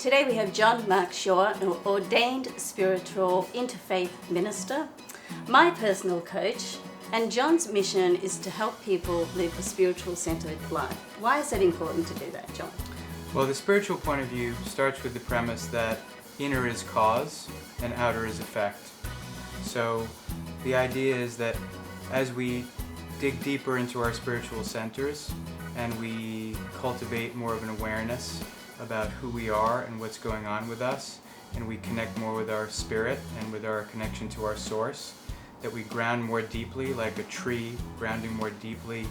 Today we have John Mark Shaw, an ordained spiritual interfaith minister, my personal coach, and John's mission is to help people live a spiritual-centered life. Why is it important to do that, John? Well, the spiritual point of view starts with the premise that inner is cause and outer is effect. So the idea is that as we dig deeper into our spiritual centers and we cultivate more of an awareness about who we are and what's going on with us, and we connect more with our spirit and with our connection to our source, that we ground more deeply like a tree grounding more deeply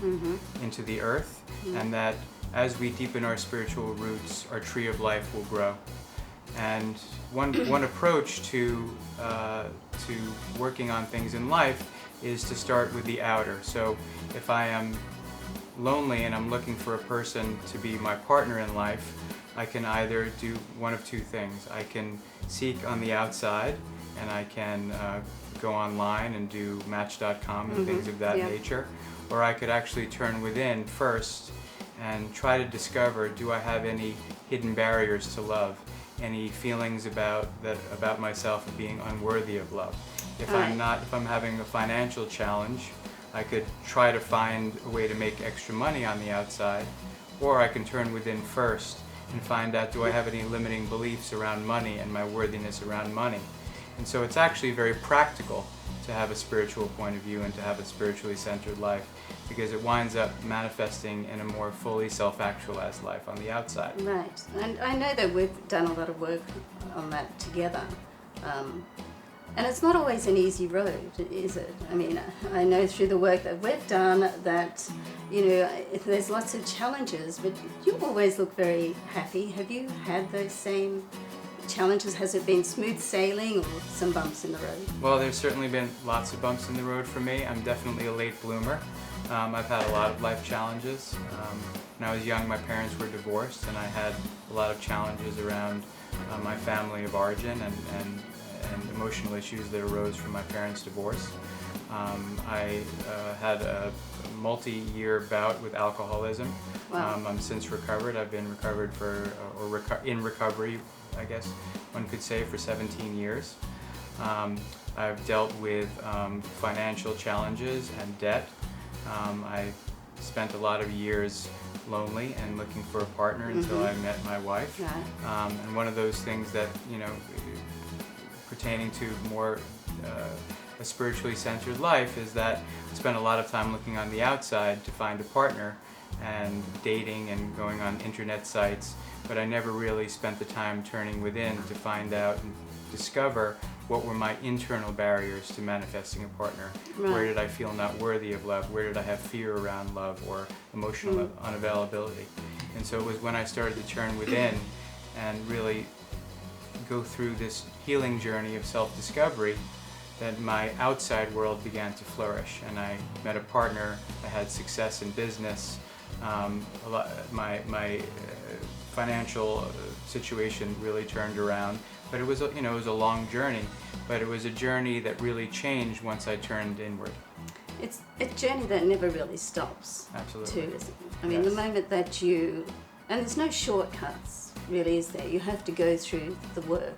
into the earth, and that as we deepen our spiritual roots, our tree of life will grow. And one approach to working on things in life is to start with the outer. So if I am lonely and I'm looking for a person to be my partner in life, I can either do one of two things. I can seek on the outside, and I can go online and do Match.com and things of that nature, or I could actually turn within first and try to discover, do I have any hidden barriers to love, any feelings about myself of being unworthy of love. If I'm having a financial challenge, I could try to find a way to make extra money on the outside, or I can turn within first and find out, do I have any limiting beliefs around money and my worthiness around money. And so it's actually very practical to have a spiritual point of view and to have a spiritually centered life, because it winds up manifesting in a more fully self-actualized life on the outside. Right, and I know that we've done a lot of work on that together. And it's not always an easy road, is it? I mean, I know through the work that we've done that, there's lots of challenges, but you always look very happy. Have you had those same challenges? Has it been smooth sailing or some bumps in the road? Well, there's certainly been lots of bumps in the road for me. I'm definitely a late bloomer. I've had a lot of life challenges. When I was young, my parents were divorced, and I had a lot of challenges around my family of origin and emotional issues that arose from my parents' divorce. I had a multi-year bout with alcoholism. Wow. I'm since recovered. I've been recovered in recovery, I guess one could say, for 17 years. I've dealt with financial challenges and debt. I spent a lot of years lonely and looking for a partner until I met my wife. Right. And one of those things that, pertaining to more a spiritually centered life is that I spent a lot of time looking on the outside to find a partner and dating and going on internet sites, but I never really spent the time turning within to find out and discover what were my internal barriers to manifesting a partner. Right. Where did I feel not worthy of love? Where did I have fear around love or emotional unavailability? And so it was when I started to turn within and really go through this healing journey of self-discovery that my outside world began to flourish, and I met a partner. I had success in business. My financial situation really turned around, but it was a long journey. But it was a journey that really changed once I turned inward. It's a journey that never really stops. Absolutely. Too, isn't it? I mean, the moment that and there's no shortcuts, really, is there? You have to go through the work.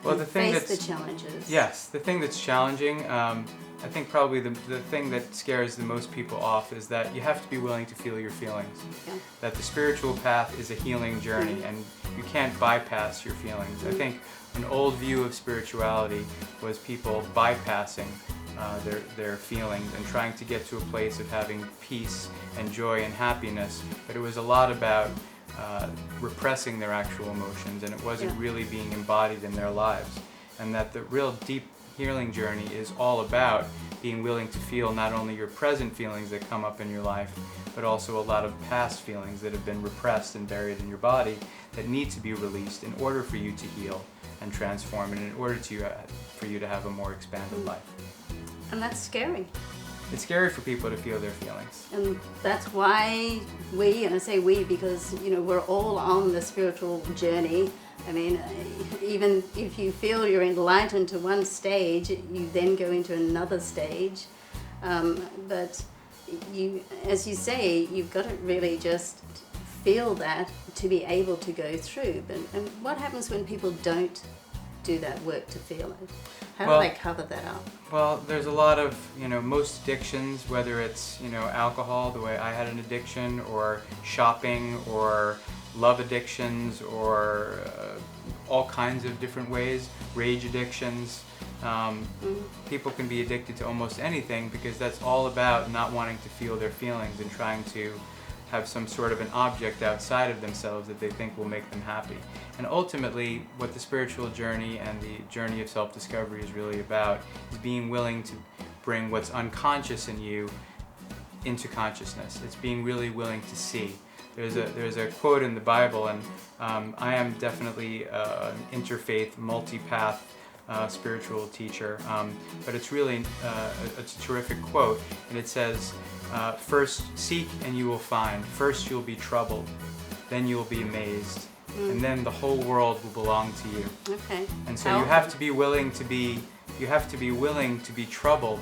Well, the thing face the challenges. Yes, the thing that's challenging, I think probably the thing that scares the most people off is that you have to be willing to feel your feelings. Yeah. That the spiritual path is a healing journey, and you can't bypass your feelings. I think an old view of spirituality was people bypassing their feelings and trying to get to a place of having peace and joy and happiness, but it was a lot about repressing their actual emotions, and it wasn't really being embodied in their lives. And that the real deep healing journey is all about being willing to feel not only your present feelings that come up in your life, but also a lot of past feelings that have been repressed and buried in your body that need to be released in order for you to heal and transform, and in order for you to have a more expanded life. And that's scary. It's scary for people to feel their feelings. And that's why and I say we because, we're all on the spiritual journey. I mean, even if you feel you're enlightened to one stage, you then go into another stage. But as you say, you've got to really just feel that to be able to go through. But and what happens when people don't do that work to feel it? How do they cover that up? Well, there's a lot of, most addictions, whether it's, alcohol, the way I had an addiction, or shopping, or love addictions, or all kinds of different ways, rage addictions. People can be addicted to almost anything because that's all about not wanting to feel their feelings and trying to have some sort of an object outside of themselves that they think will make them happy. And ultimately, what the spiritual journey and the journey of self-discovery is really about is being willing to bring what's unconscious in you into consciousness. It's being really willing to see. There's a quote in the Bible, and I am definitely an interfaith, multi-path spiritual teacher, but it's really it's a terrific quote, and it says, first seek and you will find, first you'll be troubled, then you'll be amazed, and then the whole world will belong to you. Okay. And so you have to be willing to be troubled,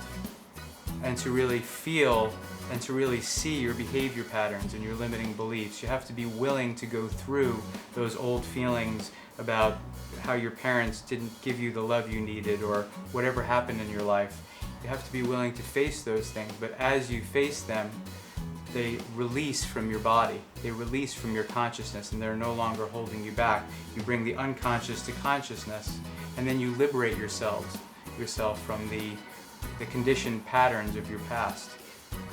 and to really feel and to really see your behavior patterns and your limiting beliefs. You have to be willing to go through those old feelings about how your parents didn't give you the love you needed, or whatever happened in your life. You have to be willing to face those things, but as you face them, they release from your body, they release from your consciousness, and they're no longer holding you back. You bring the unconscious to consciousness, and then you liberate yourself from the conditioned patterns of your past.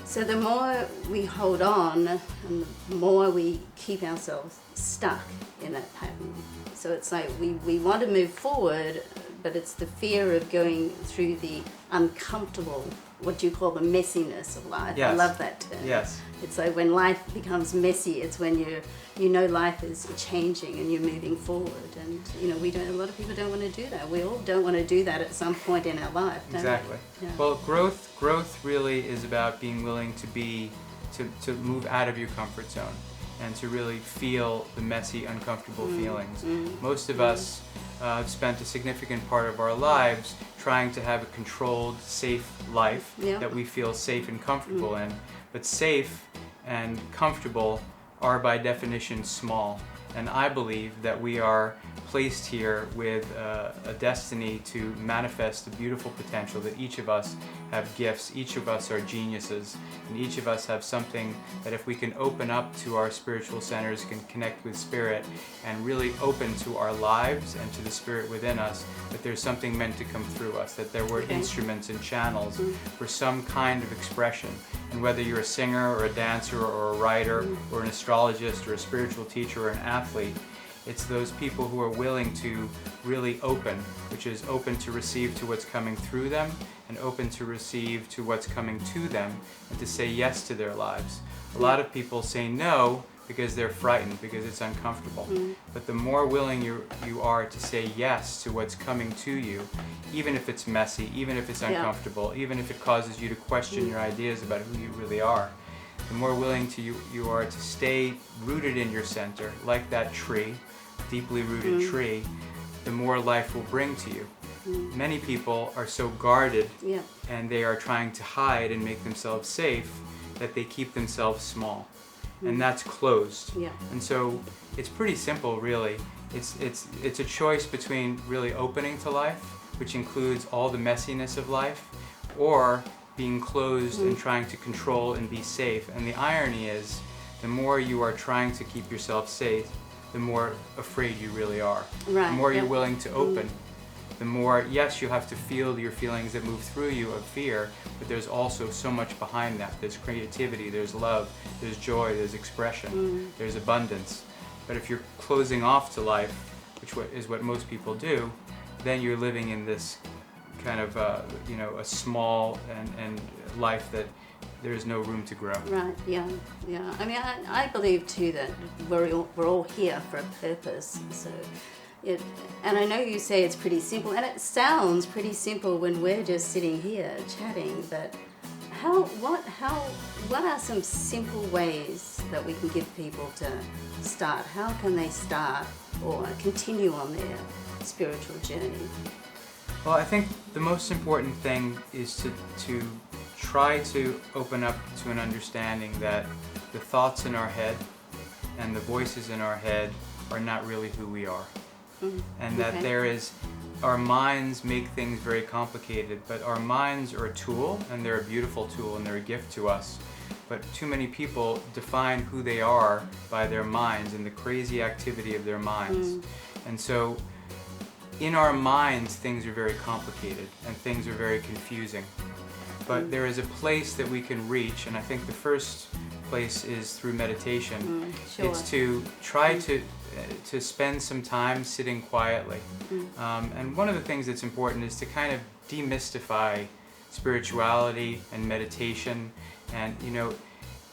So the more we hold on, and the more we keep ourselves stuck in that pattern. So it's like we want to move forward, but it's the fear of going through the uncomfortable, what do you call the messiness of life? Yes. I love that term. Yes. It's like when life becomes messy, it's when you know life is changing and you're moving forward. And a lot of people don't want to do that. We all don't want to do that at some point in our life, don't Exactly. we? Yeah. Well, growth really is about being willing to move out of your comfort zone and to really feel the messy, uncomfortable feelings. Most of us have spent a significant part of our lives trying to have a controlled, safe life that we feel safe and comfortable in. But safe and comfortable are by definition small. And I believe that we are placed here with a destiny to manifest the beautiful potential that each of us have gifts, each of us are geniuses, and each of us have something that if we can open up to our spiritual centers, can connect with spirit, and really open to our lives and to the spirit within us, that there's something meant to come through us, that there were instruments and channels for some kind of expression. And whether you're a singer or a dancer or a writer or an astrologist or a spiritual teacher or an athlete, it's those people who are willing to really open, which is open to receive to what's coming through them and open to receive to what's coming to them, and to say yes to their lives. A lot of people say no because they're frightened, because it's uncomfortable. But the more willing you are to say yes to what's coming to you, even if it's messy, even if it's uncomfortable, even if it causes you to question your ideas about who you really are, the more willing you are to stay rooted in your center, like that tree, deeply rooted tree, the more life will bring to you. Many people are so guarded and they are trying to hide and make themselves safe that they keep themselves small. And that's closed. And so it's pretty simple, really. It's a choice between really opening to life, which includes all the messiness of life, or being closed and trying to control and be safe. And the irony is, the more you are trying to keep yourself safe, the more afraid you really are. Right. The more you're willing to open, the more, yes, you have to feel your feelings that move through you of fear, but there's also so much behind that. There's creativity, there's love, there's joy, there's expression, there's abundance. But if you're closing off to life, which is what most people do, then you're living in this kind of, a small and life that there's no room to grow. Right, yeah. I mean, I believe too that we're all here for a purpose. So, and I know you say it's pretty simple, and it sounds pretty simple when we're just sitting here chatting. But what are some simple ways that we can give people to start? How can they start or continue on their spiritual journey? Well, I think the most important thing is to try to open up to an understanding that the thoughts in our head and the voices in our head are not really who we are. And that Okay. there is, our minds make things very complicated, but our minds are a tool, and they're a beautiful tool, and they're a gift to us. But too many people define who they are by their minds and the crazy activity of their minds. And so in our minds, things are very complicated and things are very confusing. But there is a place that we can reach, and I think the first place is through meditation. Sure. It's to try to spend some time sitting quietly. And one of the things that's important is to kind of demystify spirituality and meditation. And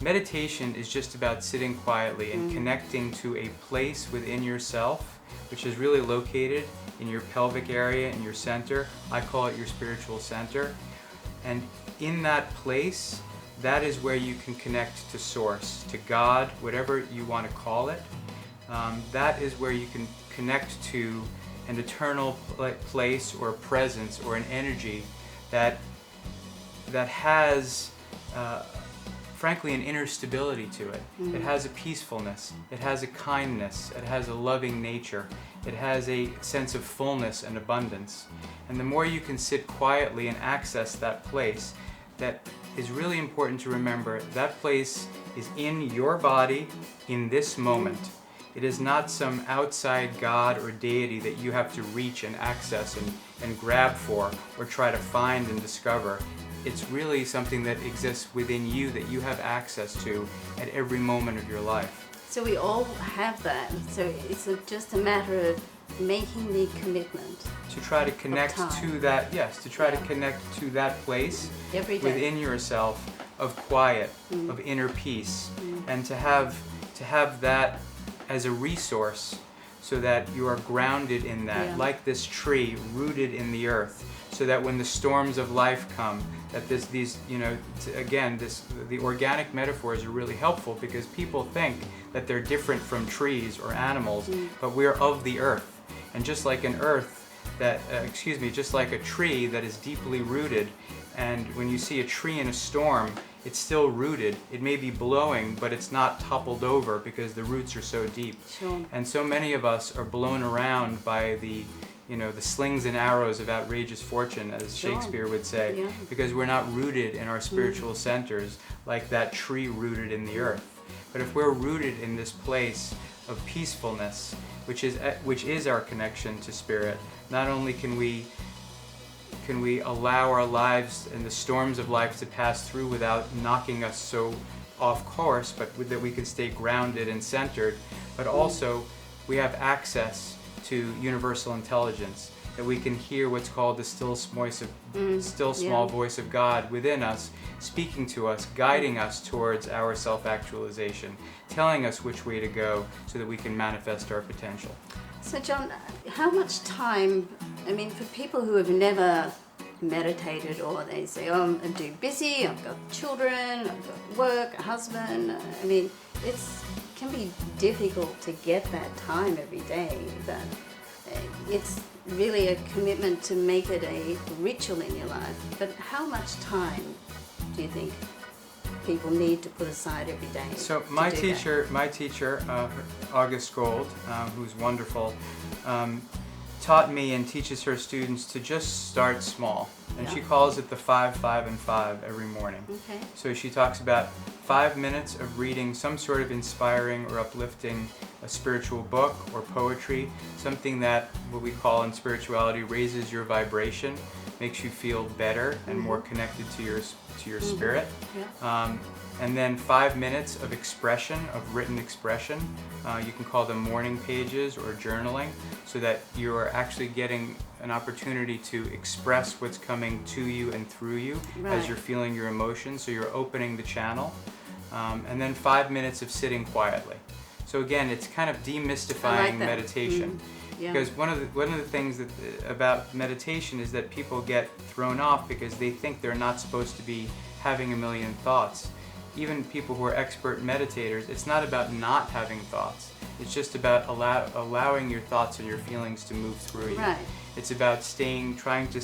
meditation is just about sitting quietly and connecting to a place within yourself, which is really located in your pelvic area, in your center. I call it your spiritual center. And in that place, that is where you can connect to Source, to God, whatever you want to call it. That is where you can connect to an eternal place or presence or an energy that has, frankly, an inner stability to it. It has a peacefulness. It has a kindness. It has a loving nature. It has a sense of fullness and abundance. And the more you can sit quietly and access that place, that is really important to remember. That place is in your body in this moment. It is not some outside God or deity that you have to reach and access and grab for or try to find and discover. It's really something that exists within you that you have access to at every moment of your life. So we all have that. So it's just a matter of making the commitment. To try to connect to that, yes, to try to connect to that place Every day. within yourself of quiet, of inner peace, and to have that as a resource so that you are grounded in that, like this tree rooted in the earth, so that when the storms of life come, that the organic metaphors are really helpful because people think that they're different from trees or animals, but we're of the earth. And just like just like a tree that is deeply rooted, and when you see a tree in a storm, it's still rooted. It may be blowing, but it's not toppled over because the roots are so deep. Sure. And so many of us are blown around by the slings and arrows of outrageous fortune, as Shakespeare would say, because we're not rooted in our spiritual centers like that tree rooted in the earth. But if we're rooted in this place of peacefulness, which is our connection to spirit, not only can we allow our lives and the storms of life to pass through without knocking us so off course, but that we can stay grounded and centered, but also we have access to universal intelligence, that we can hear what's called the still small voice of God within us, speaking to us, guiding us towards our self-actualization, telling us which way to go so that we can manifest our potential. So John, how much time, for people who have never meditated, or they say, oh, I'm too busy, I've got children, I've got work, a husband, it can be difficult to get that time every day, but it's really a commitment to make it a ritual in your life. But how much time do you think people need to put aside every day? So my teacher, August Gold, who's wonderful, taught me and teaches her students to just start small. And she calls it the 5, 5, and 5 every morning. Okay. So she talks about 5 minutes of reading some sort of inspiring or uplifting a spiritual book or poetry, something that what we call in spirituality raises your vibration, makes you feel better and more connected to your spirit. Yeah. And then 5 minutes of expression, of written expression. You can call them morning pages or journaling, so that you are actually getting an opportunity to express what's coming to you and through you as you're feeling your emotions. So you're opening the channel. And then 5 minutes of sitting quietly. So again, it's kind of demystifying meditation. Yeah. Because one of the things about meditation is that people get thrown off because they think they're not supposed to be having a million thoughts. Even people who are expert meditators, it's not about not having thoughts. It's just about allowing your thoughts and your feelings to move through you. Right. It's about trying to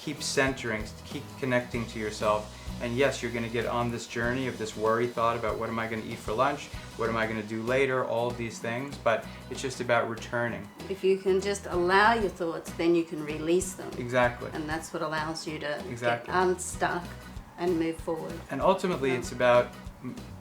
keep centering, keep connecting to yourself, And yes, you're going to get on this journey of this worry thought about what am I going to eat for lunch, what am I going to do later, all of these things, but it's just about returning. If you can just allow your thoughts, then you can release them. Exactly. And that's what allows you to Exactly. get unstuck and move forward. And ultimately, it's about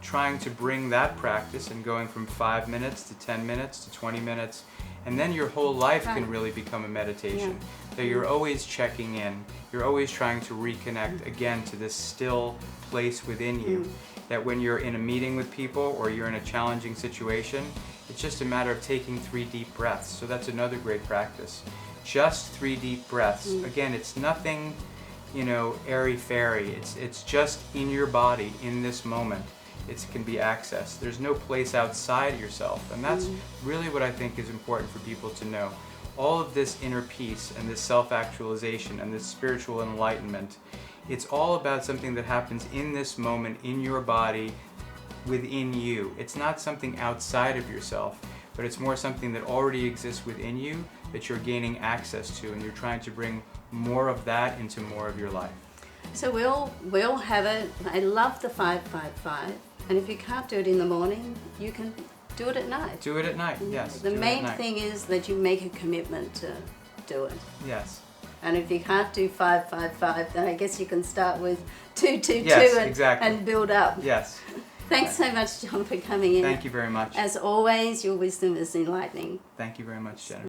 trying to bring that practice and going from 5 minutes to 10 minutes to 20 minutes, and then your whole life can really become a meditation. That you're always checking in, you're always trying to reconnect again to this still place within you. That when you're in a meeting with people or you're in a challenging situation, it's just a matter of taking 3 deep breaths. So that's another great practice. Just 3 deep breaths. Again, it's nothing, airy-fairy. It's just in your body, in this moment. It can be accessed. There's no place outside yourself. And that's really what I think is important for people to know. All of this inner peace and this self-actualization and this spiritual enlightenment, it's all about something that happens in this moment, in your body, within you. It's not something outside of yourself, but it's more something that already exists within you that you're gaining access to, and you're trying to bring more of that into more of your life. So we'll have it. I love the 5-5-5, and if you can't do it in the morning, you can do it at night. Do it at night, yes. The main thing is that you make a commitment to do it. Yes. And if you can't do 5-5-5, then I guess you can start with 2-2-2 and build up. Yes. Thanks so much, John, for coming in. Thank you very much. As always, your wisdom is enlightening. Thank you very much, Jennifer.